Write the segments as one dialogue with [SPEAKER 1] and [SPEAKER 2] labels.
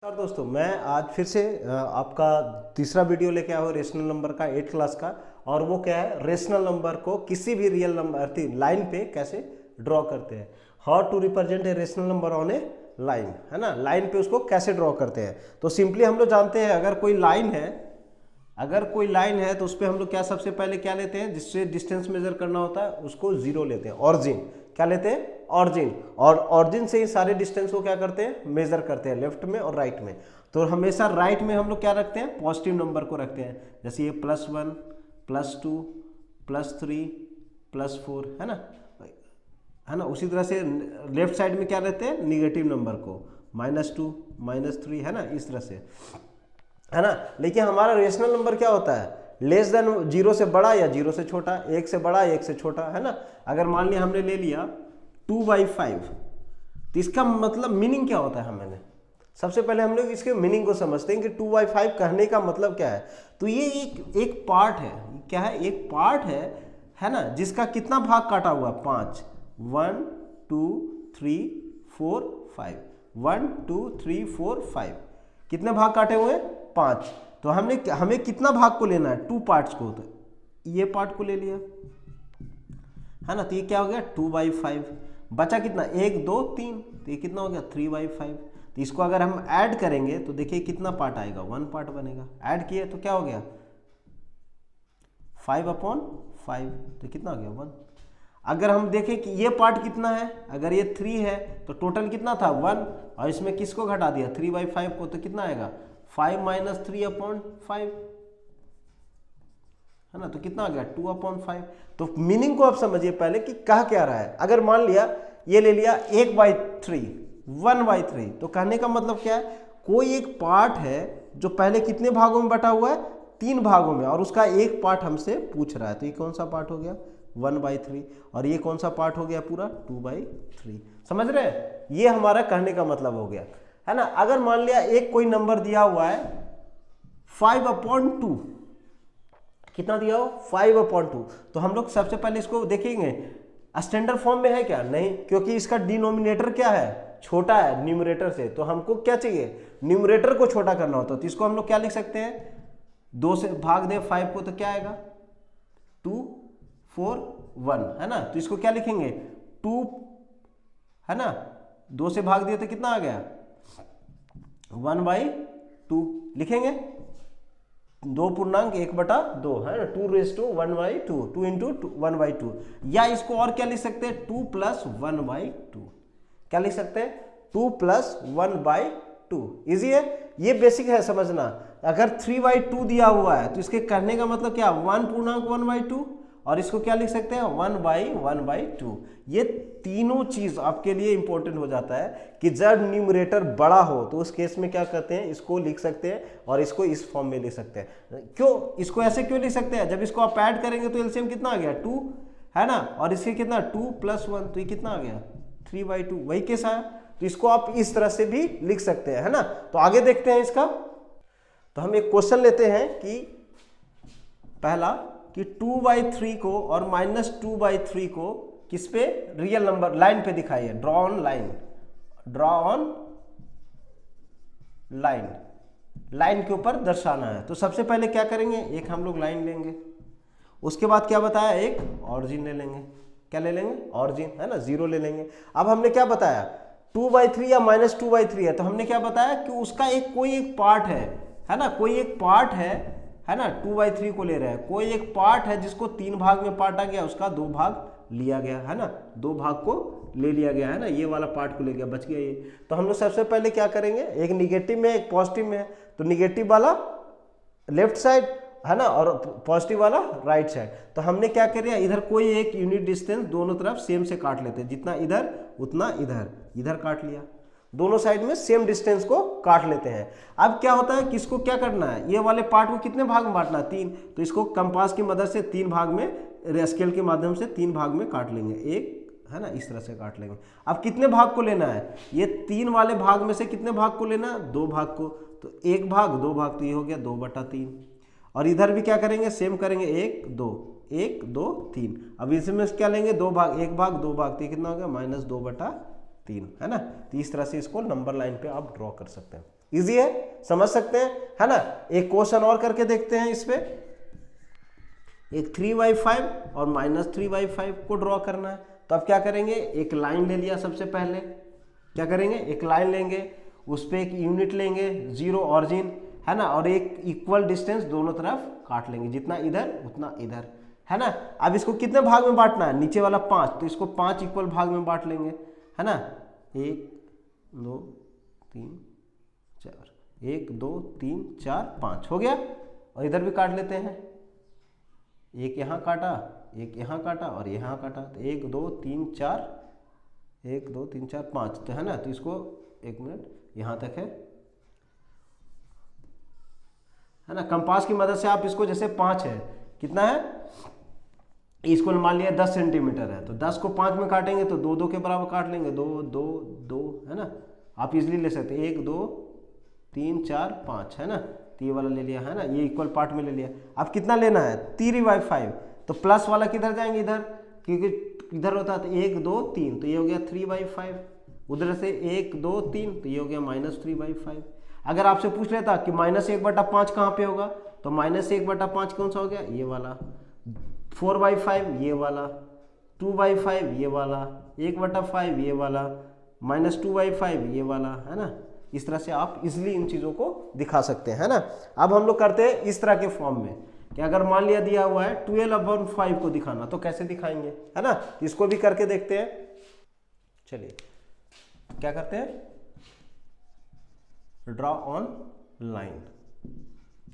[SPEAKER 1] नमस्कार दोस्तों, मैं आज फिर से आपका तीसरा वीडियो लेके आया हूँ रेशनल नंबर का 8th क्लास का। और वो क्या है, रेशनल नंबर को किसी भी रियल नंबर लाइन पे कैसे ड्रॉ करते हैं। How to represent a rational number on a line, है ना। लाइन पे उसको कैसे ड्रॉ करते हैं। तो सिंपली हम लोग जानते हैं, अगर कोई लाइन है तो उस पर हम लोग क्या सबसे पहले क्या लेते हैं, जिससे डिस्टेंस मेजर करना होता है उसको जीरो लेते हैं, ऑरिजिन। क्या लेते हैं? ऑरिजिन। और ऑरिजिन से ही सारे डिस्टेंस को क्या करते हैं, मेजर करते हैं, लेफ्ट में और राइट में। तो हमेशा राइट में हम लोग क्या रखते हैं, पॉजिटिव नंबर को रखते हैं। जैसे ये +1 +2 +3 +4, है ना। उसी तरह से लेफ्ट साइड में क्या रहते हैं, निगेटिव नंबर को, -2 -3, है ना, इस तरह से, है ना। लेकिन हमारा रेशनल नंबर क्या होता है, लेस देन 0 से बड़ा या 0 से छोटा, 1 से बड़ा 1 से छोटा, है ना। अगर मान लिया हमने ले लिया 2/5, तो इसका मतलब मीनिंग क्या होता है। मैंने सबसे पहले हम लोग इसके मीनिंग को समझते हैं कि 2/5 कहने का मतलब क्या है। तो ये एक पार्ट है, क्या है, एक पार्ट है ना, जिसका कितना भाग काटा हुआ, 5, 1 2 3 4 5, 1 2 3 4 5, कितने भाग काटे हुए, 5। तो हमें कितना भाग को लेना है, 2 पार्ट्स को। तो ये पार्ट को ले लिया, है ना। तो ये क्या हो गया, 2/5। बचा कितना, 1 2 3, तो ये कितना हो गया, 3/5। तो इसको अगर हम ऐड करेंगे तो देखिए कितना पार्ट आएगा, 1 पार्ट बनेगा। ऐड किए तो क्या हो गया, 5/5, तो कितना हो गया, 1। अगर हम देखें कि ये पार्ट कितना है, अगर ये 3 है तो टोटल कितना था, 1, और इसमें किसको घटा दिया, 3/5 को, तो कितना आएगा, 5 - 3/5, है ना। तो कितना आ गया, 2/5। तो मीनिंग को आप समझिए पहले कि कह क्या रहा है। अगर मान लिया ये ले लिया 1/3, 1/3, तो कहने का मतलब क्या है, कोई एक पार्ट है जो पहले कितने भागों में बटा हुआ है, 3 भागों में, और उसका एक पार्ट हमसे पूछ रहा है। तो ये कौन सा पार्ट हो गया, 1/3, और ये कौन सा पार्ट हो गया, पूरा 2/3। समझ रहे हैं, ये हमारा कहने का मतलब हो गया, है ना। अगर मान लिया एक कोई नंबर दिया हुआ है 5/2, कितना दिया हो, 5/2, तो हम लोग सबसे पहले इसको देखेंगे स्टैंडर्ड फॉर्म में है क्या, नहीं, क्योंकि इसका डिनोमिनेटर क्या है, छोटा है न्यूमरेटर से। तो हमको क्या चाहिए, न्यूमरेटर को छोटा करना होता है। तो इसको हम लोग क्या लिख सकते हैं, 2 से भाग दे 5 को, तो क्या आएगा, 2 4 1, है ना। तो इसको क्या लिखेंगे, 2, है ना, 2 से भाग दिए तो कितना आ गया, 1/2 लिखेंगे, 2.1/2, है ना, 2⁻1/2, 2 × 1/2। या इसको और क्या लिख सकते हैं, 2 + 1/2, क्या लिख सकते हैं, 2 + 1/2। इजी है, ये बेसिक है समझना। अगर 3/2 दिया हुआ है तो इसके करने का मतलब क्या, 1.1/2, और इसको क्या लिख सकते हैं, 1/1/2। ये तीनों चीज आपके लिए इंपॉर्टेंट हो जाता है कि जब न्यूमरेटर बड़ा हो तो उस केस में क्या करते हैं, इसको लिख सकते हैं और इसको इस फॉर्म में लिख सकते हैं। क्यों, इसको ऐसे क्यों लिख सकते हैं, जब इसको आप ऐड करेंगे तो एलसीएम कितना आ गया, 2, है ना, और इसके कितना, 2 + 1, तो ये कितना आ गया, 3/2, वही केस आया। तो इसको आप इस तरह से भी लिख सकते हैं, है ना। तो आगे देखते हैं इसका। तो हम एक क्वेश्चन लेते हैं कि पहला, कि 2/3 को और -2/3 को किस पे, रियल नंबर लाइन पे दिखाइए, ड्रॉ ऑन लाइन, लाइन के ऊपर दर्शाना है। तो सबसे पहले क्या करेंगे, एक हम लोग लाइन लेंगे, उसके बाद क्या बताया, एक ऑरिजिन ले लेंगे। क्या ले लेंगे, ऑरिजिन, है ना, 0 ले लेंगे। अब हमने क्या बताया, 2/3 या -2/3 है, तो हमने क्या बताया कि उसका कोई एक पार्ट है ना, कोई एक पार्ट है ना, 2/3 को ले रहे हैं, कोई एक पार्ट है जिसको 3 भाग में बांटा गया, उसका 2 भाग लिया गया, है ना, 2 भाग को ले लिया गया, है ना, ये वाला पार्ट को ले गया, बच गया ये। तो हम लोग सबसे पहले क्या करेंगे, एक निगेटिव में एक पॉजिटिव में है, तो निगेटिव वाला लेफ्ट साइड, है ना, और पॉजिटिव वाला राइट साइड। तो हमने क्या किया, इधर कोई एक यूनिट डिस्टेंस दोनों तरफ सेम से काट लेते हैं, जितना इधर उतना इधर काट लिया, दोनों साइड में सेम डिस्टेंस को काट लेते हैं। अब क्या होता है, किसको क्या करना है, ये वाले पार्ट को कितने भाग में बांटना है, 3। तो इसको कंपास की मदद से 3 भाग में, स्केल के माध्यम से 3 भाग में काट लेंगे, एक, है ना, इस तरह से काट लेंगे। अब कितने भाग को लेना है, ये 3 वाले भाग में से कितने भाग को लेना है, 2 भाग को। तो 1 भाग 2 भाग, तो ये हो गया 2/3। और इधर भी क्या करेंगे, सेम करेंगे, 1 2 1 2 3। अब इसमें क्या लेंगे, 2 भाग 1 भाग 2 भाग, तो कितना हो गया, -2/3, है ना। तो इस तरह से इसको नंबर लाइन पे आप ड्रॉ कर सकते हैं। इजी है, समझ सकते हैं, है ना। एक क्वेश्चन और करके देखते हैं इस पे। एक 3/5 और -3/5 को ड्रॉ करना है। तो अब क्या करेंगे, एक लाइन ले लिया सबसे पहले, क्या करेंगे, एक लाइन लेंगे, उस पर एक यूनिट लेंगे, 0 ऑरिजिन, है ना, और एक इक्वल डिस्टेंस दोनों तरफ काट लेंगे, जितना इधर उतना इधर, है ना। अब इसको कितने भाग में बांटना है, नीचे वाला 5, तो इसको 5 इक्वल भाग में बांट लेंगे, है ना। 1 2 3 4, 1 2 3 4 5 हो गया। और इधर भी काट लेते हैं, एक यहाँ काटा, एक यहाँ काटा और यहाँ काटा, तो 1 2 3 4, 1 2 3 4 5, तो है ना। तो इसको 1 मिनट, यहाँ तक है ना। कंपास की मदद से आप इसको, जैसे 5 है, कितना है, इसको मान लिया 10 सेंटीमीटर है, तो 10 को 5 में काटेंगे तो 2 2 के बराबर काट लेंगे, 2 2 2, है ना। आप इजली ले सकते हैं, 1 2 3 4 5, है ना। तो ये वाला ले लिया, है ना, ये इक्वल पार्ट में ले लिया। अब कितना लेना है, 3/5, तो प्लस वाला किधर जाएंगे, इधर, क्योंकि इधर होता है, तो 1 2 3, तो ये हो गया 3/5, उधर से 1 2 3, तो ये हो गया -3/5। अगर आपसे पूछ लेता कि -1/5 कहाँ पे होगा, तो -1/5 कौन सा हो गया, ये वाला, 4/5 ये वाला, 2/5 ये वाला, 1/5 ये वाला, -2/5 ये वाला, है ना। इस तरह से आप इजिली इन चीज़ों को दिखा सकते हैं, है ना। अब हम लोग करते हैं इस तरह के फॉर्म में कि अगर मान लिया दिया हुआ है 12/5 को दिखाना, तो कैसे दिखाएंगे, है ना। इसको भी करके देखते हैं। चलिए क्या करते हैं, ड्रॉ ऑन लाइन,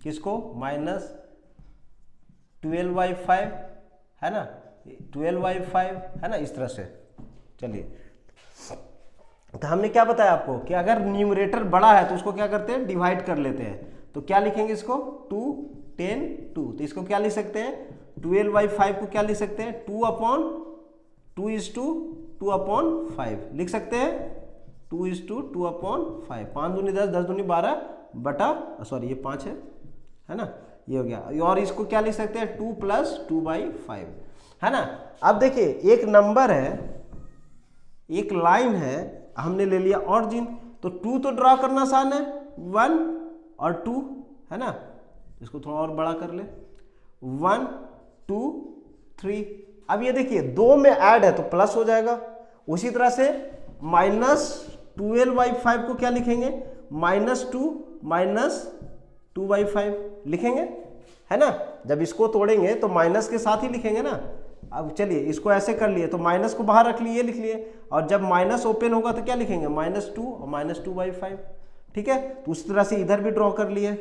[SPEAKER 1] किसको, -12/5, है ना, 12/5, है ना, इस तरह से। चलिए, तो हमने क्या बताया आपको कि अगर न्यूमरेटर बड़ा है तो उसको क्या करते हैं, डिवाइड कर लेते हैं। तो क्या लिखेंगे इसको, 2 10 2, तो इसको क्या लिख सकते हैं, 12/5 को क्या लिख सकते हैं, 2/5 लिख सकते हैं, 2/5, 5 दूनी 10, 10 दूनी 12 बटा, सॉरी ये 5 है ना, ये हो गया। और इसको क्या लिख सकते हैं, 2 + 2/5, है ना। अब देखिए, एक नंबर है, एक लाइन है, हमने ले लिया ऑरिजिन, तो 2 तो ड्रॉ करना आसान है, 1 और 2, है ना। इसको थोड़ा और बड़ा कर ले, 1 2 3। अब ये देखिए 2 में ऐड है तो प्लस हो जाएगा। उसी तरह से -12/5 को क्या लिखेंगे, -2 -2/5 लिखेंगे, है ना। जब इसको तोड़ेंगे तो माइनस के साथ ही लिखेंगे ना। अब चलिए इसको ऐसे कर लिए, तो माइनस को बाहर रख लिए, लिख लिए, और जब माइनस ओपन होगा तो क्या लिखेंगे, -2 और -2/5, ठीक है। तो उस तरह से इधर भी ड्रॉ कर लिए,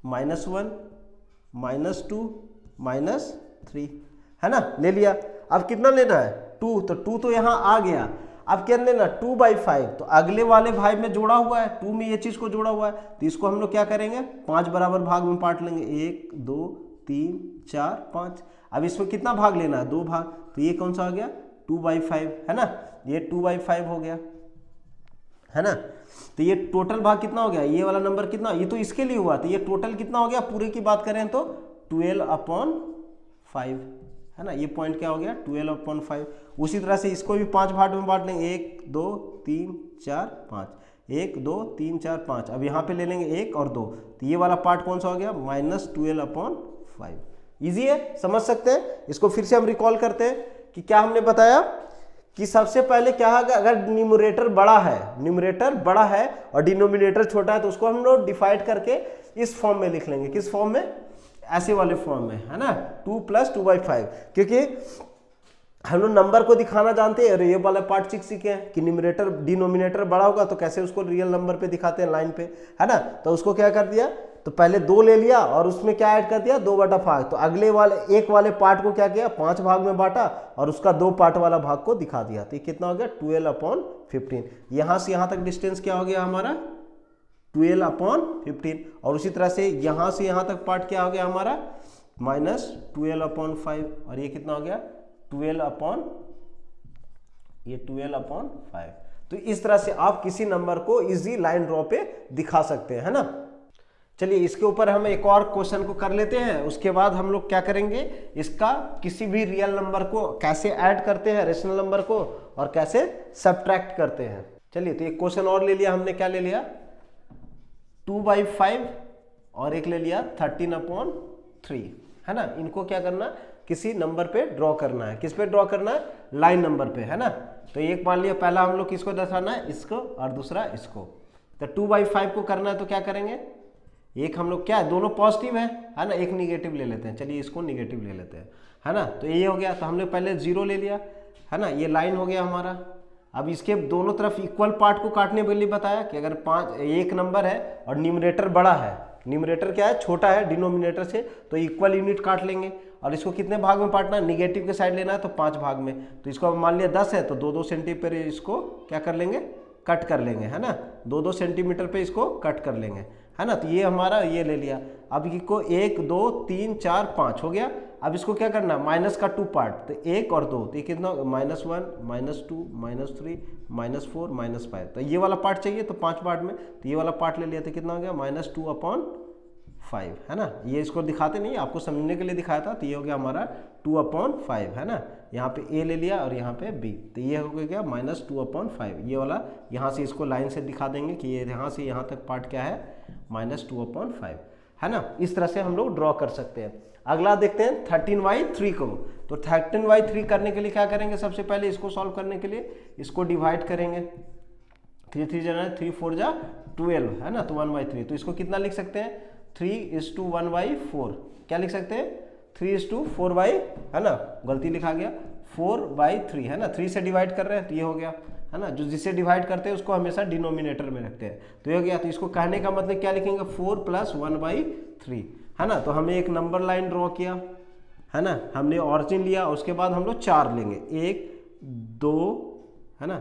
[SPEAKER 1] -1 -2 -3, है ना, ले लिया। अब कितना लेना है, 2, तो 2 तो यहाँ आ गया। अब क्या लेना, 2/5, तो अगले वाले भाग में जोड़ा हुआ है, 2 में ये चीज को जोड़ा हुआ है, तो इसको हम लोग क्या करेंगे, 5 बराबर भाग में बांट लेंगे, 1 2 3 4 5। अब इसमें कितना भाग लेना है, 2 भाग, तो ये कौन सा आ गया, 2/5, है ना, ये 2/5 हो गया, है ना। तो ये टोटल भाग कितना हो गया, ये वाला नंबर कितना, ये तो इसके लिए हुआ, तो ये टोटल कितना हो गया, पूरे की बात करें तो 12/5, है ना। ये पॉइंट क्या हो गया, 12/5। उसी तरह से इसको भी 5 भाग में बांट लेंगे, 1 2 3 4 5, 1 2 3 4 5। अब यहाँ पे ले लेंगे 1 और 2, तो ये वाला पार्ट कौन सा हो गया, -12/5। इजी है, समझ सकते हैं। इसको फिर से हम रिकॉल करते हैं कि क्या हमने बताया कि सबसे पहले क्या है, अगर न्यूमरेटर बड़ा है और डिनोमिनेटर छोटा है, तो उसको हम लोग डिवाइड करके इस फॉर्म में लिख लेंगे। किस फॉर्म में, ऐसे वाले फॉर्म में, है ना, 2 + 2/5। क्योंकि हम लोग नंबर को दिखाना जानते हैं, ये वाला पार्ट सीखे हैं कि न्यूमरेटर डिनोमिनेटर बड़ा होगा तो कैसे उसको रियल नंबर पे दिखाते हैं, लाइन पे, है ना। तो उसको क्या कर दिया, तो पहले 2 ले लिया और उसमें क्या ऐड कर दिया, 2/5। तो अगले वाले एक वाले पार्ट को क्या किया, 5 भाग में बांटा और उसका 2 पार्ट वाला भाग को दिखा दिया। तो ये कितना हो गया, 12/15। यहाँ से यहाँ तक डिस्टेंस क्या हो गया हमारा, 12/15। और उसी तरह से यहाँ से यहाँ तक पार्ट क्या हो गया हमारा, -12/5। और ये कितना हो गया, 12/5। तो इस तरह से आप किसी नंबर को इजी लाइन ड्रॉ पे दिखा सकते हैं, है ना। चलिए इसके ऊपर हम एक और क्वेश्चन को कर लेते हैं, उसके बाद हम लोग क्या करेंगे, इसका किसी भी रियल नंबर को कैसे ऐड करते हैं रेशनल नंबर को, और कैसे सब्ट्रैक्ट करते हैं। चलिए तो एक क्वेश्चन और ले लिया हमने, क्या ले लिया 2/5 और एक ले लिया 13/3, है ना। इनको क्या करना, किसी नंबर पे ड्रॉ करना है। किस पे ड्रॉ करना है, लाइन नंबर पे, है ना। तो एक मान लिया पहला हम लोग किसको दर्शाना है, इसको, और दूसरा इसको। तो 2/5 को करना है तो क्या करेंगे, एक हम लोग क्या है, दोनों पॉजिटिव है ना, एक निगेटिव ले लेते हैं। चलिए इसको निगेटिव ले लेते हैं, है ना। तो ये हो गया, तो हमने पहले 0 ले लिया, है ना, ये लाइन हो गया हमारा। अब इसके दोनों तरफ इक्वल पार्ट को काटने के लिए बताया कि अगर 5 एक नंबर है और न्यूमरेटर बड़ा है, न्यूमरेटर क्या है, छोटा है डिनोमिनेटर से, तो इक्वल यूनिट काट लेंगे। और इसको कितने भाग में बांटना है, निगेटिव के साइड लेना है तो 5 भाग में। तो इसको अब मान लिया 10 है तो 2-2 सेंटीमीटर इसको क्या कर लेंगे, कट कर लेंगे, है ना। 2-2 सेंटीमीटर पे इसको कट कर लेंगे, है ना। तो ये हमारा ये ले लिया। अब इसको 1 2 3 4 5 हो गया। अब इसको क्या करना, माइनस का 2 पार्ट, तो 1 और 2, तो ये कितना, -1 -2 -3 -4 -5। तो ये वाला पार्ट चाहिए तो 5 पार्ट में, तो ये वाला पार्ट ले लिया तो कितना हो गया, -2/5, है ना। ये इसको दिखाते नहीं, आपको समझने के लिए दिखाया था। तो ये हो गया हमारा 2/5, है ना। यहाँ पे a ले लिया और यहाँ पे b, तो ये हो गया -2/5। ये वाला यहाँ से इसको लाइन से दिखा देंगे कि ये यहाँ से यहाँ तक पार्ट क्या है, -2/5, है ना। इस तरह से हम लोग ड्रॉ कर सकते हैं। अगला देखते हैं 13/3 को। तो 13/3 करने के लिए क्या करेंगे, सबसे पहले इसको सॉल्व करने के लिए इसको डिवाइड करेंगे। 3 3 जना 3 4 जा 12, है ना। तो 1/3, तो इसको कितना लिख सकते हैं, 3:1/4। क्या लिख सकते हैं, 3:4, है ना, गलती लिखा गया, 4/3, है ना। 3 से डिवाइड कर रहे हैं तो ये हो गया, है ना। जो जिससे डिवाइड करते हैं उसको हमेशा डिनोमिनेटर में रखते हैं। तो ये हो गया। तो इसको कहने का मतलब क्या लिखेंगे, 4 + 1/3, है ना। तो हमें एक नंबर लाइन ड्रॉ किया, है ना। हमने ऑरिजिन लिया, उसके बाद हम लोग 4 लेंगे, 1 2, है ना,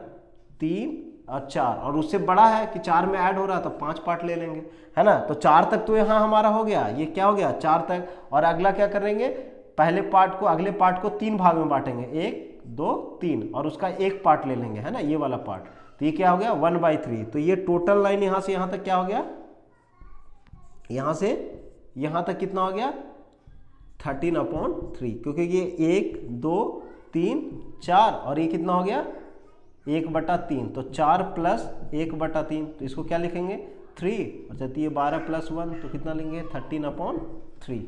[SPEAKER 1] 3 और 4, और उससे बड़ा है कि 4 में ऐड हो रहा है तो 5 पार्ट ले लेंगे, है ना। तो 4 तक तो यहाँ हमारा हो गया, ये क्या हो गया 4 तक। और अगला क्या करेंगे, पहले पार्ट को, अगले पार्ट को 3 भाग में बांटेंगे, 1 2 3, और उसका एक पार्ट ले लेंगे, है ना, ये वाला पार्ट। तो ये क्या हो गया 1/3। तो ये टोटल लाइन यहाँ से यहाँ तक क्या हो गया, यहाँ से यहाँ तक कितना हो गया, 13/3, क्योंकि ये 1 2 3 4 और ये कितना हो गया 1/3। तो 4 + 1/3, तो इसको क्या लिखेंगे 3, और जब ये 12 + 1 तो कितना लेंगे 13/3,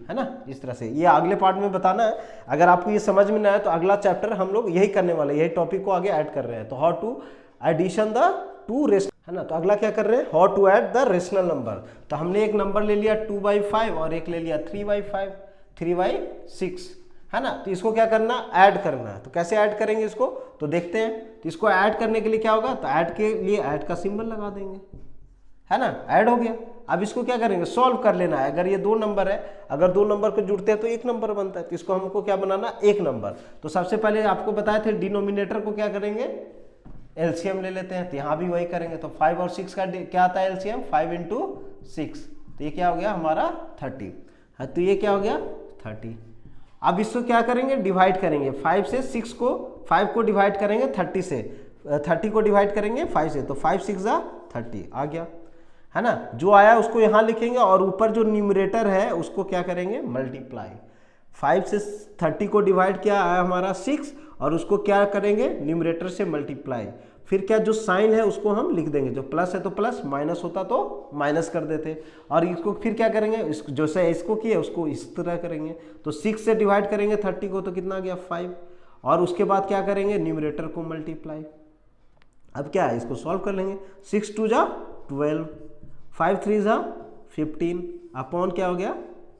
[SPEAKER 1] है ना। इस तरह से ये अगले पार्ट में बताना है। अगर आपको ये समझ में ना आए तो अगला चैप्टर हम लोग यही करने वाले, यही टॉपिक को आगे ऐड कर रहे हैं। तो how to addition the 2 rational, है ना। तो अगला क्या कर रहे हैं, how to add the rational number. तो हमने एक नंबर ले लिया 2/5 और एक ले लिया 3/5, 3/6, है ना। तो इसको क्या करना, ऐड करना है। तो कैसे ऐड करेंगे इसको, तो देखते हैं। तो इसको ऐड करने के लिए क्या होगा, तो ऐड के लिए ऐड का सिंबल लगा देंगे, है ना, ऐड हो गया। अब इसको क्या करेंगे, सॉल्व कर लेना है। अगर ये 2 नंबर है, अगर 2 नंबर को जुड़ते हैं तो 1 नंबर बनता है। तो इसको हमको क्या बनाना, 1 नंबर। तो सबसे पहले आपको बताए थे डिनोमिनेटर को क्या करेंगे, एलसीएम ले लेते हैं। तो यहाँ भी वही करेंगे। तो 5 और 6 का क्या आता है एलसीएम, 5 × 6, तो ये क्या हो गया हमारा 30, है। तो ये क्या हो गया 30। अब इसको क्या करेंगे, डिवाइड करेंगे। 5 से 6 को, 5 को डिवाइड करेंगे 30 से, 30 को डिवाइड करेंगे 5 से, तो 5 6 जा 30 आ गया, है ना। जो आया उसको यहाँ लिखेंगे और ऊपर जो न्यूमरेटर है उसको क्या करेंगे, मल्टीप्लाई। 5 से 30 को डिवाइड किया आया हमारा 6, और उसको क्या करेंगे, न्यूमरेटर से मल्टीप्लाई। फिर क्या जो साइन है उसको हम लिख देंगे, जो प्लस है तो प्लस, माइनस होता तो माइनस कर देते। और इसको फिर क्या करेंगे, जो से इसको किए उसको इस तरह करेंगे। तो 6 से डिवाइड करेंगे 30 को, तो कितना गया 5, और उसके बाद क्या करेंगे, न्यूमरेटर को मल्टीप्लाई। अब क्या है, इसको सॉल्व कर लेंगे। 6 × 2 = 12, 5 3 = 15, अपॉन क्या हो गया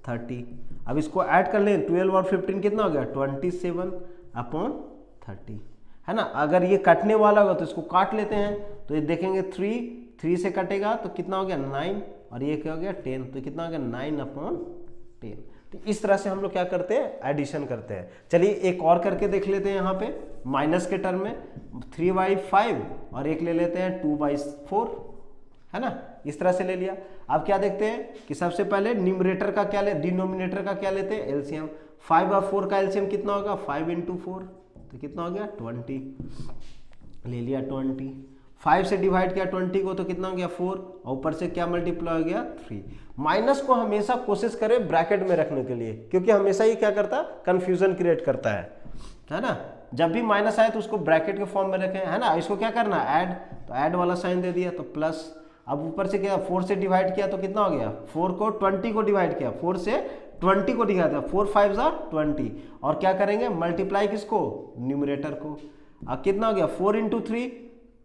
[SPEAKER 1] 30। अब इसको ऐड कर लें, 12 और 15 कितना हो गया 27/30, है ना। अगर ये कटने वाला होगा तो इसको काट लेते हैं। तो ये देखेंगे 3 से कटेगा तो कितना हो गया 9, और ये क्या हो गया 10, तो कितना हो गया 9/10। तो इस तरह से हम लोग क्या करते हैं, एडिशन करते हैं। चलिए एक और करके देख लेते हैं। यहाँ पे माइनस के टर्म में 3/5 और एक ले लेते हैं 2/4, है ना। इस तरह से ले लिया। अब क्या देखते हैं कि सबसे पहले न्यूमरेटर का क्या ले, डिनोमिनेटर का क्या लेते हैं, एलसीएम। 5 और 4 का एलसीएम कितना होगा 5 × 4, तो कितना हो गया 20, ले लिया 20। 5 से डिवाइड किया 20 को, तो कितना हो गया 4, और ऊपर से क्या मल्टीप्लाई हो गया 3। माइनस को हमेशा कोशिश करें ब्रैकेट में रखने के लिए, क्योंकि हमेशा ये क्या करता है, कंफ्यूजन क्रिएट करता है ना। जब भी माइनस आए तो उसको ब्रैकेट के फॉर्म में रखें, है ना। इसको क्या करना है, ऐड, तो ऐड वाला साइन दे दिया तो प्लस। अब ऊपर से क्या 4 से डिवाइड किया तो कितना हो गया, 4 को 20 को डिवाइड किया, 4 से 20 को डिवाइड किया, 4 5 जा 20 और क्या करेंगे मल्टीप्लाई किसको, न्यूमरेटर को। अब कितना हो गया 4 इंटू 3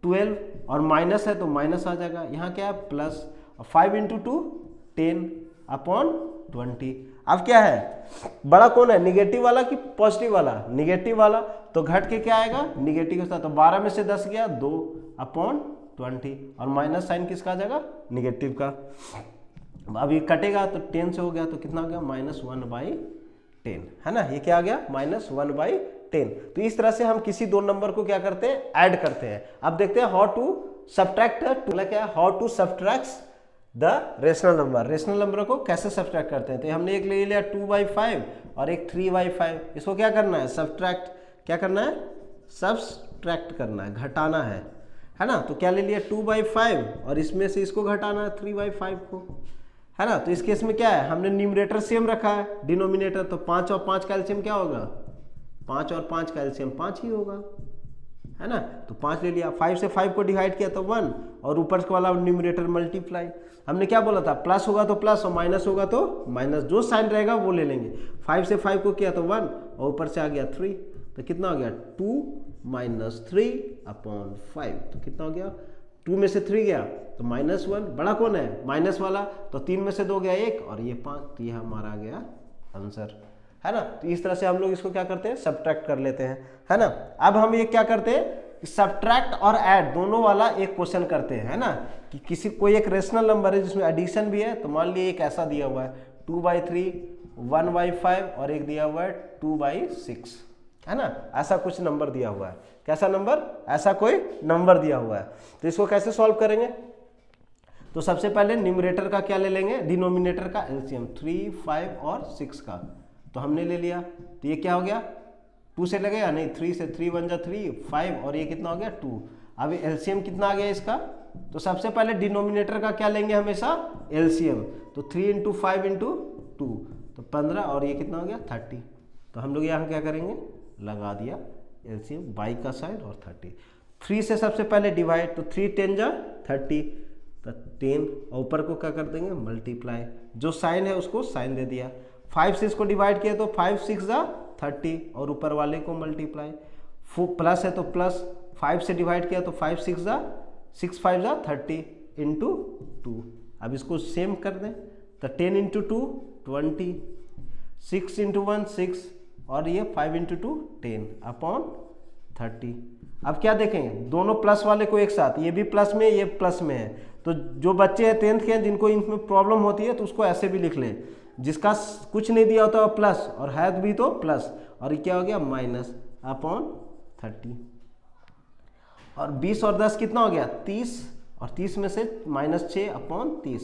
[SPEAKER 1] 12 और माइनस है तो माइनस आ जाएगा, यहाँ क्या है प्लस, और 5 इंटू 2 10 अपॉन 20। अब क्या है बड़ा कौन है, निगेटिव वाला कि पॉजिटिव वाला, निगेटिव वाला, तो घट के क्या आएगा निगेटिव के साथ, तो 12 में से 10 गया 2 अपॉन 20 और माइनस साइन किसका आ जाएगा, निगेटिव का। अब ये कटेगा तो 10 से हो गया तो कितना हो गया -1/10, है ना, ये क्या आ गया -1/10। तो इस तरह से हम किसी दो नंबर को क्या करते हैं, ऐड करते हैं। अब देखते हैं हाउ टू सब्ट्रैक्ट, क्या है how to subtract the rational number, rational number को कैसे सब्ट्रैक्ट करते हैं। तो हमने एक ले लिया 2/5 और एक 3/5, इसको क्या करना है सब्ट्रैक्ट, क्या करना है सब्ट्रैक्ट करना है, घटाना है ना। तो क्या ले लिया 2/5 और इसमें से इसको घटाना है 3/5 को, है ना। तो इस केस में क्या है हमने न्यूमरेटर सेम रखा है, डिनोमिनेटर, तो 5 और 5 का एलसीएम क्या होगा, 5 और 5 का एलसीएम 5 ही होगा, है ना। तो 5 ले लिया, 5 से 5 को डिवाइड किया तो 1 और ऊपर वाला न्यूमरेटर मल्टीप्लाई। हमने क्या बोला था प्लस होगा तो प्लस और माइनस होगा तो माइनस, जो साइन रहेगा वो ले लेंगे। 5 से 5 को किया तो 1 और ऊपर से आ गया 3, तो कितना हो गया 2 - 3/5, तो कितना हो गया 2 में से 3 गया तो -1, बड़ा कौन है माइनस वाला, तो 3 में से 2 गया 1 और ये 5, तो ये हमारा आ गया आंसर, है ना। तो इस तरह से हम लोग इसको क्या करते हैं सब्ट्रैक्ट कर लेते हैं, है ना। अब हम ये क्या करते हैं सब्ट्रैक्ट और ऐड दोनों वाला एक क्वेश्चन करते हैं, है ना, कि किसी कोई एक रेशनल नंबर है जिसमें एडिशन भी है, तो मान लीजिए एक ऐसा दिया हुआ है 2/3 1/5 और एक दिया हुआ है 2/6, है ना, ऐसा कुछ नंबर दिया हुआ है। कैसा नंबर, ऐसा कोई नंबर दिया हुआ है। तो इसको कैसे सॉल्व करेंगे, तो सबसे पहले न्यूमरेटर का क्या ले लेंगे, डिनोमिनेटर का एलसीएम 3 5 और 6 का, तो हमने ले लिया, तो ये क्या हो गया 2 से लगेगा नहीं, 3 से, 3 1 जा 3 5 और ये कितना हो गया 2। अब एलसीएम कितना आ गया इसका, तो सबसे पहले डिनोमिनेटर का क्या लेंगे हमेशा एलसीएम, तो 3 × 5 × 2 तो 15 और ये कितना हो गया 30। तो हम लोग यहाँ क्या करेंगे लगा दिया एलसीएम बाई का साइन और 30। 3 से सबसे पहले डिवाइड, तो 3 10 जा 30 तो 10 और ऊपर को क्या कर देंगे मल्टीप्लाई, जो साइन है उसको साइन दे दिया। 5 से इसको डिवाइड किया तो 5 6 जा 30 और ऊपर वाले को मल्टीप्लाई, प्लस है तो प्लस, 5 से डिवाइड किया तो 5 6 जा 6 5 जा 30 × 2। अब इसको सेम कर दें तो 10 × 2 20, 6 × 1 6 और ये 5 × 2 10 अपॉन 30। अब क्या देखेंगे दोनों प्लस वाले को एक साथ, ये भी प्लस में ये प्लस में है, तो जो बच्चे हैं 10th के हैं जिनको इनमें प्रॉब्लम होती है तो उसको ऐसे भी लिख लें, जिसका कुछ नहीं दिया होता प्लस और है भी तो प्लस, और ये क्या हो गया माइनस अपॉन 30। और 20 और 10 कितना हो गया 30 और 30 में से -6 अपॉन 30,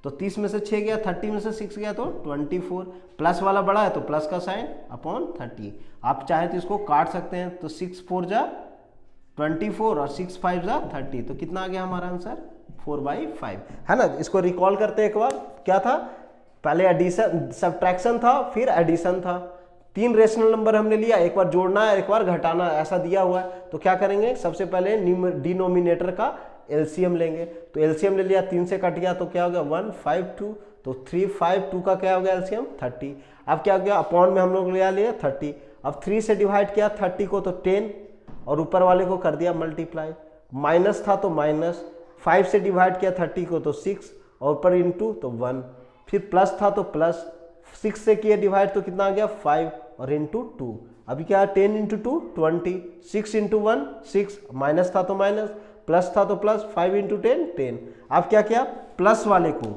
[SPEAKER 1] तो 30 में से 6 गया, 30 में से 6 गया तो 24, प्लस वाला बड़ा है तो प्लस का साइन अपॉन 30। आप चाहे तो इसको काट सकते हैं, तो 6 4 जा 24 और 6 5 जा 30, तो कितना आ गया हमारा आंसर 4/5, है ना। इसको रिकॉल करते हैं एक बार, क्या था पहले एडिशन सब्ट्रैक्शन था फिर एडिशन था, 3 रेशनल नंबर हमने लिया, एक बार जोड़ना है एक बार घटाना है, ऐसा दिया हुआ है। तो क्या करेंगे सबसे पहले डिनोमिनेटर का एलसीएम लेंगे, तो एलसीएम ले लिया, 3 से कट गया तो क्या हो गया 1 5 2, तो 3 5 2 का क्या हो गया एलसीएम 30। अब क्या हो गया अपॉन में हम लोग ले लिया 30, अब 3 से डिवाइड किया 30 को तो 10 और ऊपर वाले को कर दिया मल्टीप्लाई, माइनस था तो माइनस, 5 से डिवाइड किया 30 को तो 6 और ऊपर इंटू तो 1, फिर प्लस था तो प्लस, 6 से किया डिवाइड तो कितना आ गया 5 और इंटू 2। अभी क्या 10 × 2 20, 6 × 1 6, माइनस था तो माइनस, प्लस था तो प्लस, 5 × 10 10। अब क्या किया प्लस वाले को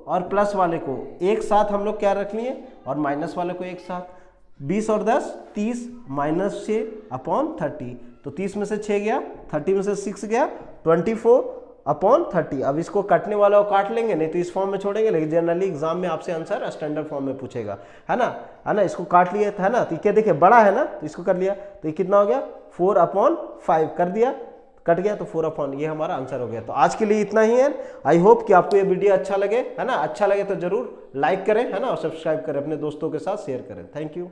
[SPEAKER 1] और प्लस वाले को एक साथ हम लोग क्या रख लिए और माइनस वाले को एक साथ, 20 और 10 30 -6 अपॉन 30, तो 30 में से 6 गया, 30 में से 6 गया 24 अपॉन 30। अब इसको कटने वाला को काट लेंगे, नहीं तो इस फॉर्म में छोड़ेंगे, लेकिन जनरली एग्जाम में आपसे आंसर स्टैंडर्ड फॉर्म में पूछेगा, है ना। इसको काट लिया था ना, तो क्या देखिए बड़ा है ना, तो इसको कर लिया तो ये कितना हो गया 4/5 कर दिया, कट गया तो 4/, ये हमारा आंसर हो गया। तो आज के लिए इतना ही है। आई होप कि आपको ये वीडियो अच्छा लगे, है ना। अच्छा लगे तो जरूर लाइक करें, है ना, और सब्सक्राइब करें, अपने दोस्तों के साथ शेयर करें। Thank you.